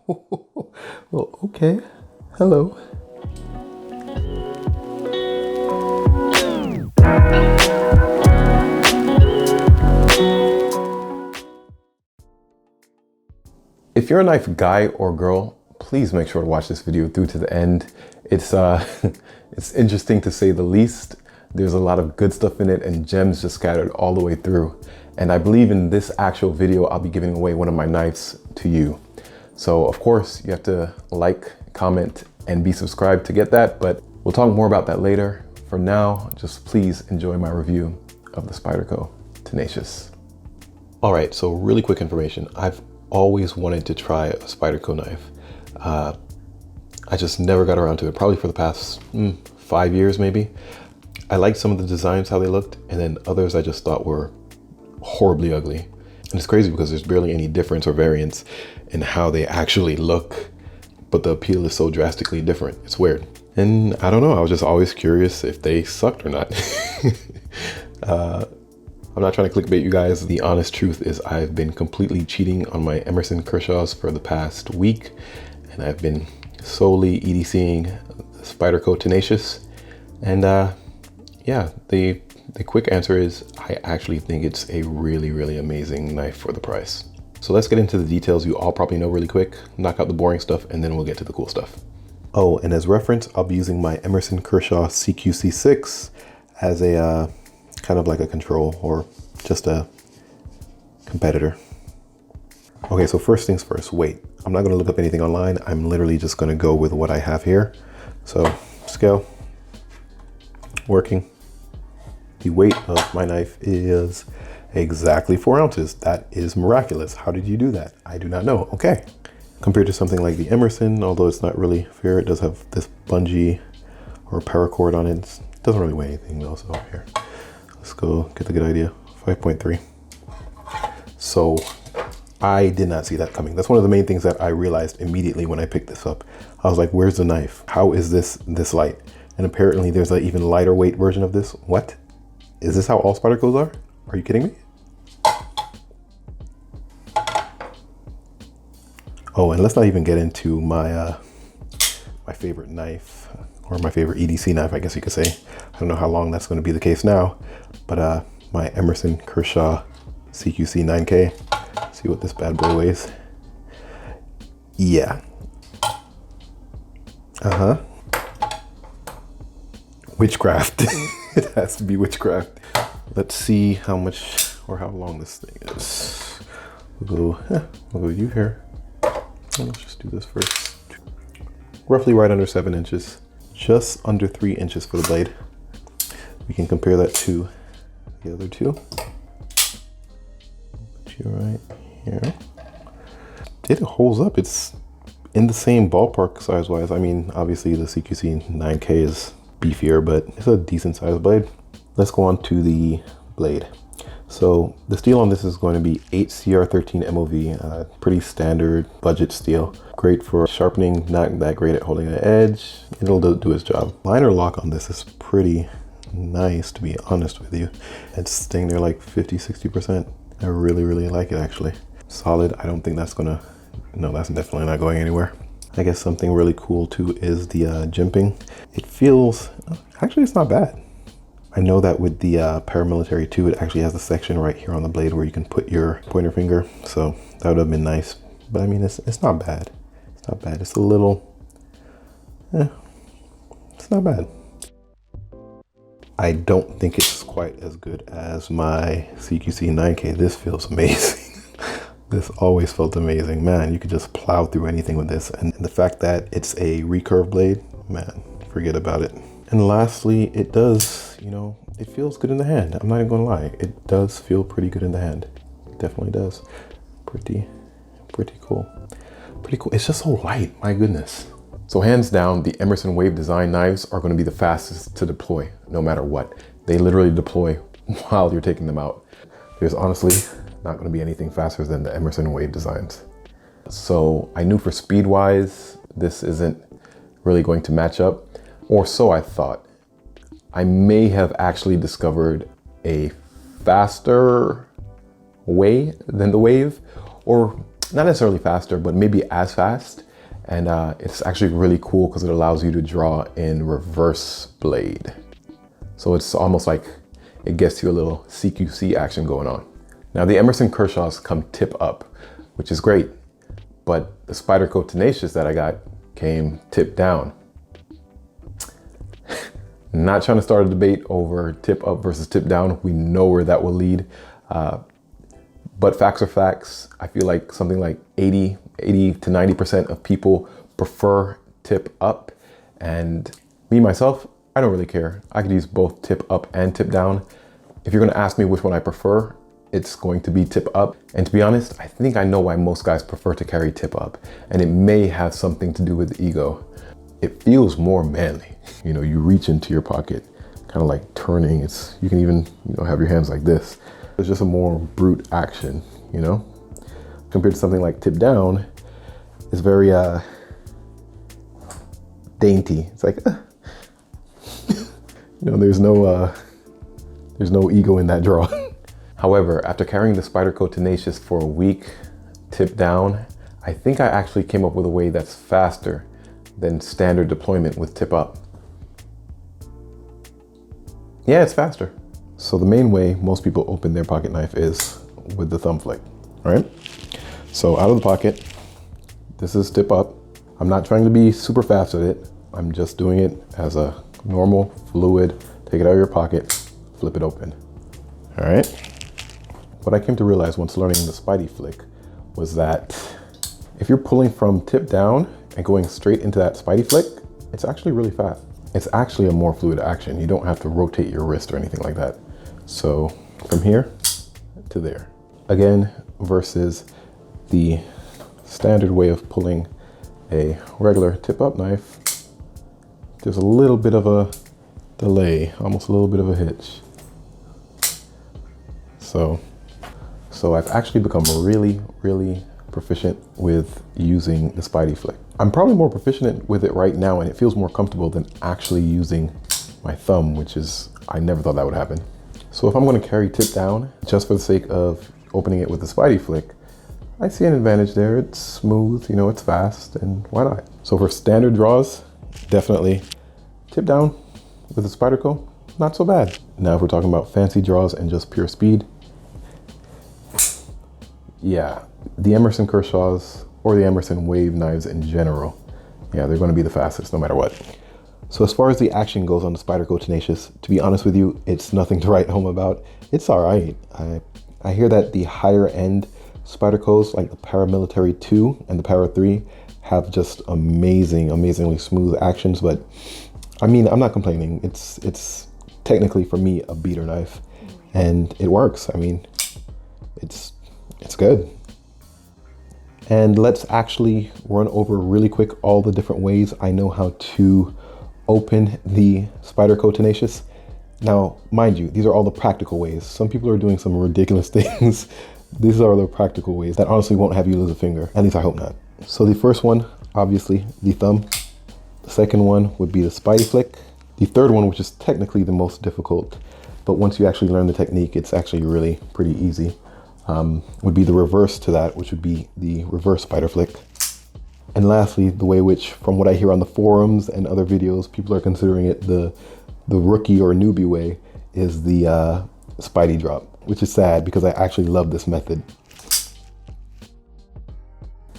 Well, okay. Hello. If you're a knife guy or girl, please make sure to watch this video through to the end. It's it's interesting to say the least. There's a lot of good stuff in it and gems just scattered all the way through. And I believe in this actual video, I'll be giving away one of my knives to you. So of course you have to like, comment, and be subscribed to get that, but we'll talk more about that later. For now, just please enjoy my review of the Spyderco Tenacious. All right, so really quick information. I've always wanted to try a Spyderco knife. I just never got around to it, probably for the past 5 years maybe. I liked some of the designs, how they looked, and then others I just thought were horribly ugly. And it's crazy because there's barely any difference or variance in how they actually look, but the appeal is so drastically different. It's weird. And I don't know, I was just always curious if they sucked or not. I'm not trying to clickbait you guys. The honest truth is I've been completely cheating on my Emerson Kershaws for the past week, and I've been solely EDCing the Spyderco Tenacious. And yeah, the quick answer is I actually think it's a really, really amazing knife for the price. So let's get into the details you all probably know really quick, knock out the boring stuff, and then we'll get to the cool stuff. Oh, and as reference, I'll be using my Emerson Kershaw CQC6 as a kind of like a control or just a competitor. Okay, so first things first, weight. I'm not gonna look up anything online. I'm literally just gonna go with what I have here. So scale, working. The weight of my knife is exactly 4 ounces. That is miraculous. How did you do that? I do not know. Okay. Compared to something like the Emerson, although it's not really fair, it does have this bungee or paracord on it. It doesn't really weigh anything though, so here. Let's go get the good idea. 5.3. So I did not see that coming. That's one of the main things that I realized immediately when I picked this up. I was like, where's the knife? How is this light? And apparently there's an even lighter weight version of this. What? Is this how all Spydercos are? Are you kidding me? Oh, and let's not even get into my my favorite knife, or my favorite EDC knife, I guess you could say. I don't know how long that's going to be the case now, but my Emerson Kershaw CQC 9K. See what this bad boy weighs. Yeah. Witchcraft. It has to be witchcraft. Let's see how much or how long this thing is. We'll go with you here. Let's just do this first. Roughly right under 7 inches. Just under 3 inches for the blade. We can compare that to the other two. Put you right here. It holds up. It's in the same ballpark size-wise. I mean, obviously the CQC 9K is beefier, but it's a decent sized blade. Let's go on to the blade. So the steel on this is going to be 8CR13 MOV, pretty standard budget steel. Great for sharpening, not that great at holding an edge. It'll do its job. Liner lock on this is pretty nice, to be honest with you. It's staying there like 50-60%. I really, really like it actually. Solid. I don't think that's gonna, no, that's definitely not going anywhere. I guess something really cool too is the jimping. It feels, actually it's not bad. I know that with the paramilitary too, it actually has a section right here on the blade where you can put your pointer finger. So that would have been nice. But I mean, it's not bad. It's not bad. It's a little, it's not bad. I don't think it's quite as good as my CQC 9K. This feels amazing. This always felt amazing. Man, you could just plow through anything with this. And the fact that it's a recurve blade, man, forget about it. And lastly, it does, you know, it feels good in the hand. I'm not even gonna lie. It does feel pretty good in the hand. It definitely does. Pretty cool. Pretty cool. It's just so light, my goodness. So hands down, the Emerson Wave Design knives are gonna be the fastest to deploy, no matter what. They literally deploy while you're taking them out. There's honestly not gonna be anything faster than the Emerson Wave Designs. So I knew for speed-wise, this isn't really going to match up, or so I thought. I may have actually discovered a faster way than the Wave, or not necessarily faster, but maybe as fast. And it's actually really cool because it allows you to draw in reverse blade. So it's almost like it gets you a little CQC action going on. Now the Emerson Kershaws come tip up, which is great, but the Spyderco Tenacious that I got came tip down. Not trying to start a debate over tip up versus tip down. We know where that will lead. But facts are facts. I feel like something like 80 to 90% of people prefer tip up. And me, myself, I don't really care. I could use both tip up and tip down. If you're gonna ask me which one I prefer, it's going to be tip up. And to be honest, I think I know why most guys prefer to carry tip up. And it may have something to do with ego. It feels more manly. You know, you reach into your pocket, kind of like turning. You can even, have your hands like this. It's just a more brute action, compared to something like tip down. It's very dainty. It's like, there's no ego in that draw. However, after carrying the Spyderco Tenacious for a week, tip down, I think I actually came up with a way that's faster than standard deployment with tip up. Yeah, it's faster. So the main way most people open their pocket knife is with the thumb flick, all right? So out of the pocket, this is tip up. I'm not trying to be super fast with it. I'm just doing it as a normal fluid. Take it out of your pocket, flip it open, all right? What I came to realize once learning the Spidey flick was that if you're pulling from tip down and going straight into that Spidey flick, it's actually really fast. It's actually a more fluid action. You don't have to rotate your wrist or anything like that. So from here to there. Again, versus the standard way of pulling a regular tip up knife, there's a little bit of a delay, almost a little bit of a hitch. So I've actually become really, really proficient with using the Spidey flick. I'm probably more proficient with it right now, and it feels more comfortable than actually using my thumb, which is, I never thought that would happen. So if I'm gonna carry tip down, just for the sake of opening it with the Spidey flick, I see an advantage there. It's smooth, it's fast, and why not? So for standard draws, definitely tip down with the Spyderco, not so bad. Now if we're talking about fancy draws and just pure speed, yeah, the Emerson Kershaws or the Emerson Wave knives in general, yeah, they're gonna be the fastest no matter what. So as far as the action goes on the Spyderco Tenacious, to be honest with you, it's nothing to write home about. It's all right. I hear that the higher end Spydercos, like the Paramilitary 2 and the Para 3, have just amazingly smooth actions, but I mean, I'm not complaining. It's technically, for me, a beater knife, and it works. I mean, it's good. And let's actually run over really quick all the different ways I know how to open the Spyderco Tenacious. Now, mind you, these are all the practical ways. Some people are doing some ridiculous things. These are the practical ways that honestly won't have you lose a finger. At least I hope not. So the first one, obviously, the thumb. The second one would be the Spidey flick. The third one, which is technically the most difficult, but once you actually learn the technique, it's actually really pretty easy, would be the reverse to that, which would be the reverse spider flick. And lastly, the way which, from what I hear on the forums and other videos, people are considering it the rookie or newbie way, is the Spidey drop, which is sad because I actually love this method.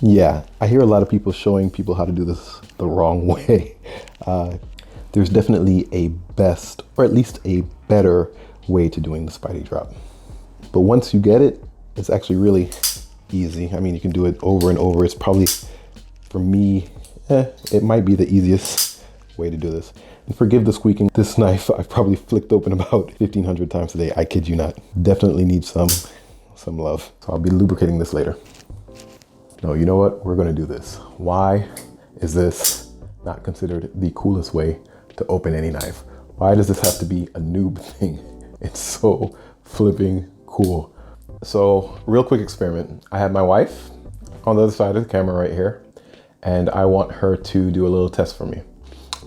Yeah, I hear a lot of people showing people how to do this the wrong way. There's definitely a best, or at least a better way to doing the Spidey drop. But once you get it, it's actually really easy. I mean, you can do it over and over. It's probably, for me, it might be the easiest way to do this. And forgive the squeaking. This knife I've probably flicked open about 1,500 times today. I kid you not. Definitely needs some love. So I'll be lubricating this later. No, you know what? We're gonna do this. Why is this not considered the coolest way to open any knife? Why does this have to be a noob thing? It's so flipping cool. So real quick experiment. I have my wife on the other side of the camera right here, and I want her to do a little test for me.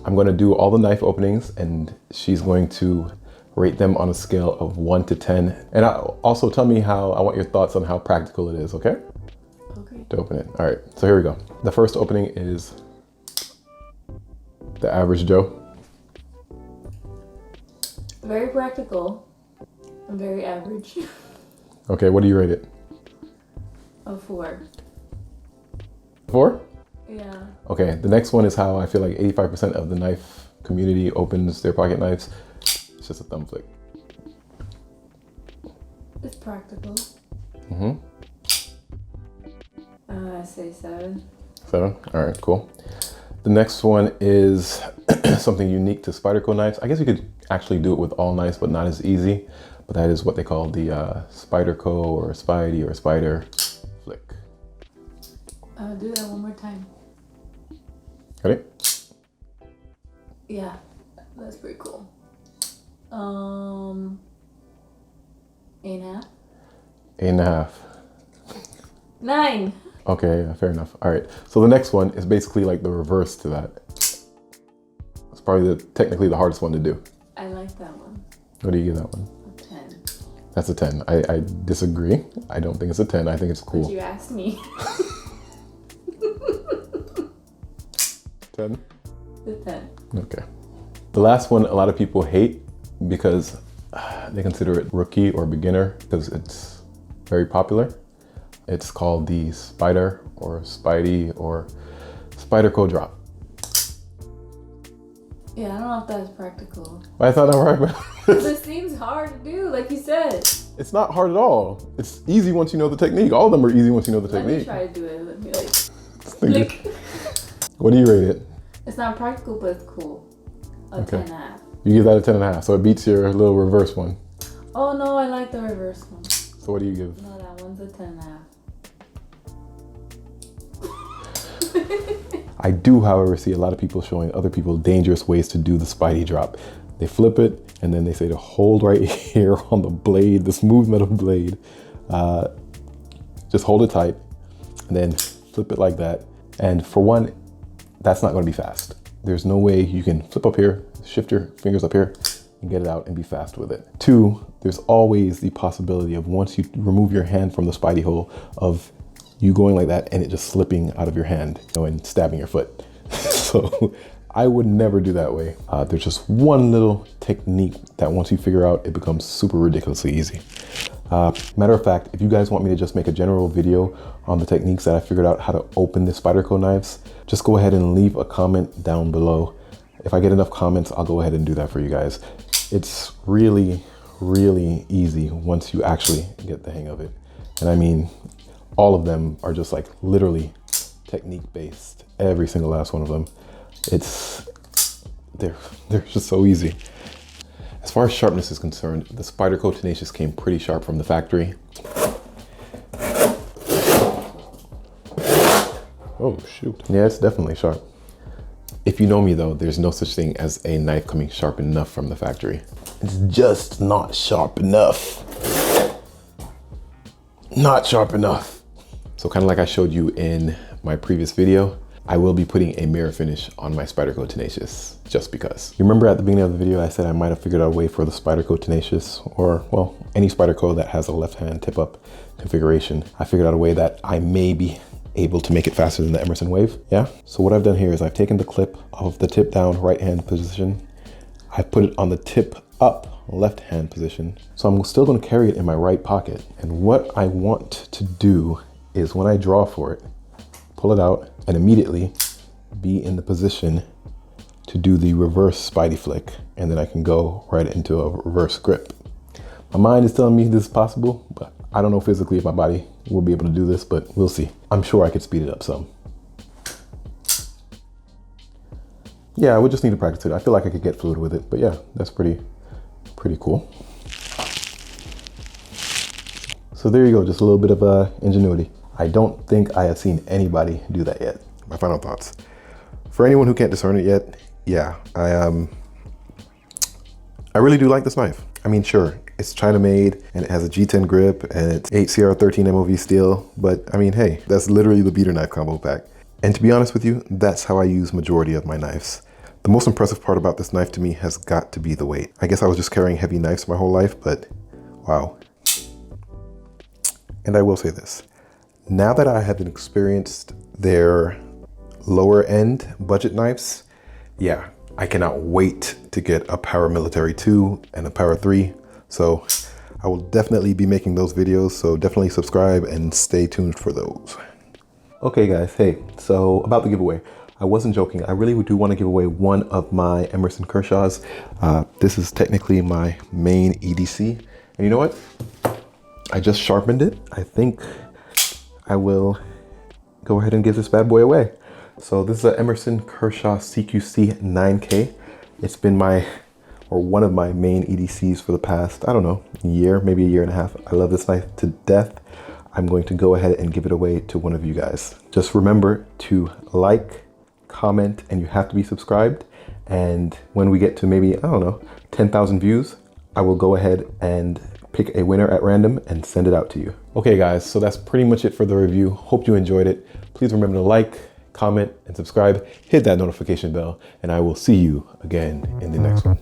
I'm gonna do all the knife openings, and she's going to rate them on a scale of 1 to 10. And also tell me I want your thoughts on how practical it is, okay? Okay. to open it. All right, so here we go. The first opening is the average Joe. Very practical. And very average. Okay, what do you rate it? A 4. 4? Yeah. Okay, the next one is how I feel like 85% of the knife community opens their pocket knives. It's just a thumb flick. It's practical. Mm-hmm. I say 7. 7? All right, cool. The next one is something unique to Spyderco knives. I guess you could actually do it with all knives, but not as easy. But that is what they call the Spyderco or Spidey or Spider flick. Do that one more time. Ready? Yeah, that's pretty cool. 8.5. 8.5. 9. Okay, fair enough. All right, so the next one is basically like the reverse to that. It's probably technically the hardest one to do. I like that one. What do you give that one? A 10. That's a 10. I disagree. I don't think it's a 10. I think it's cool. But you asked me. 10? A 10. Okay. The last one a lot of people hate because they consider it rookie or beginner because it's very popular. It's called the Spider or Spidey or Spyderco drop. Yeah, I don't know if that's practical. I thought that right, but This seems hard to do, like you said. it's not hard at all. It's easy once you know the technique. All of them are easy once you know the Let me technique. try to do it. Let me like. What do you rate it? It's not practical, but it's cool. A Okay. 10.5. You give that a 10.5, so it beats your little reverse one. Oh no, I like the reverse one. So what do you give? No, that one's a 10.5. I do, however, see a lot of people showing other people dangerous ways to do the Spidey drop. They flip it, and then they say to hold right here on the blade, the smooth metal blade. Just hold it tight, and then flip it like that. And for one, that's not going to be fast. There's no way you can flip up here, shift your fingers up here, and get it out and be fast with it. 2, there's always the possibility of once you remove your hand from the Spidey hole of you going like that and it just slipping out of your hand, you know, and stabbing your foot. So I would never do that way. There's just one little technique that once you figure out, it becomes super ridiculously easy. Matter of fact, if you guys want me to just make a general video on the techniques that I figured out how to open the Spyderco knives, just go ahead and leave a comment down below. If I get enough comments, I'll go ahead and do that for you guys. It's really, really easy once you actually get the hang of it. And I mean, all of them are just like literally technique based. Every single last one of them. They're just so easy. As far as sharpness is concerned, the Spyderco Tenacious came pretty sharp from the factory. Oh shoot. Yeah, it's definitely sharp. If you know me though, there's no such thing as a knife coming sharp enough from the factory. It's just not sharp enough. Not sharp enough. So kind of like I showed you in my previous video, I will be putting a mirror finish on my Spyderco Tenacious just because. You remember at the beginning of the video, I said I might have figured out a way for the Spyderco Tenacious, or well, any Spyderco that has a left hand tip up configuration. I figured out a way that I may be able to make it faster than the Emerson Wave. Yeah. So what I've done here is I've taken the clip of the tip down right hand position. I've put it on the tip up left hand position. So I'm still going to carry it in my right pocket. And what I want to do is when I draw for it, pull it out and immediately be in the position to do the reverse Spidey flick. And then I can go right into a reverse grip. My mind is telling me this is possible, but I don't know physically if my body will be able to do this, but we'll see. I'm sure I could speed it up some. Yeah, I would just need to practice it. I feel like I could get fluid with it, but yeah, that's pretty cool. So there you go, just a little bit of ingenuity. I don't think I have seen anybody do that yet. My final thoughts. For anyone who can't discern it yet, yeah, I really do like this knife. I mean, sure, it's China made and it has a G10 grip and it's 8CR13 MOV steel, but I mean, hey, that's literally the beater knife combo pack. And to be honest with you, that's how I use majority of my knives. The most impressive part about this knife to me has got to be the weight. I guess I was just carrying heavy knives my whole life, but wow. And I will say this, Now that I have experienced their lower end budget knives, yeah, I cannot wait to get a Power Military 2 and a Power 3. So I will definitely be making those videos, so definitely subscribe and stay tuned for those. Okay guys, hey, so about the giveaway. I wasn't joking, I really do want to give away one of my Emerson Kershaws. This is technically my main EDC. And you know what? I just sharpened it. I think I will go ahead and give this bad boy away. So this is an Emerson Kershaw CQC 9K. It's been one of my main EDCs for the past, I don't know, year, maybe a year and a half. I love this knife to death. I'm going to go ahead and give it away to one of you guys. Just remember to like, comment, and you have to be subscribed. And when we get to maybe, I don't know, 10,000 views, I will go ahead and pick a winner at random and send it out to you. Okay guys, so that's pretty much it for the review. Hope you enjoyed it. Please remember to like, comment, and subscribe. Hit that notification bell, and I will see you again in the next one.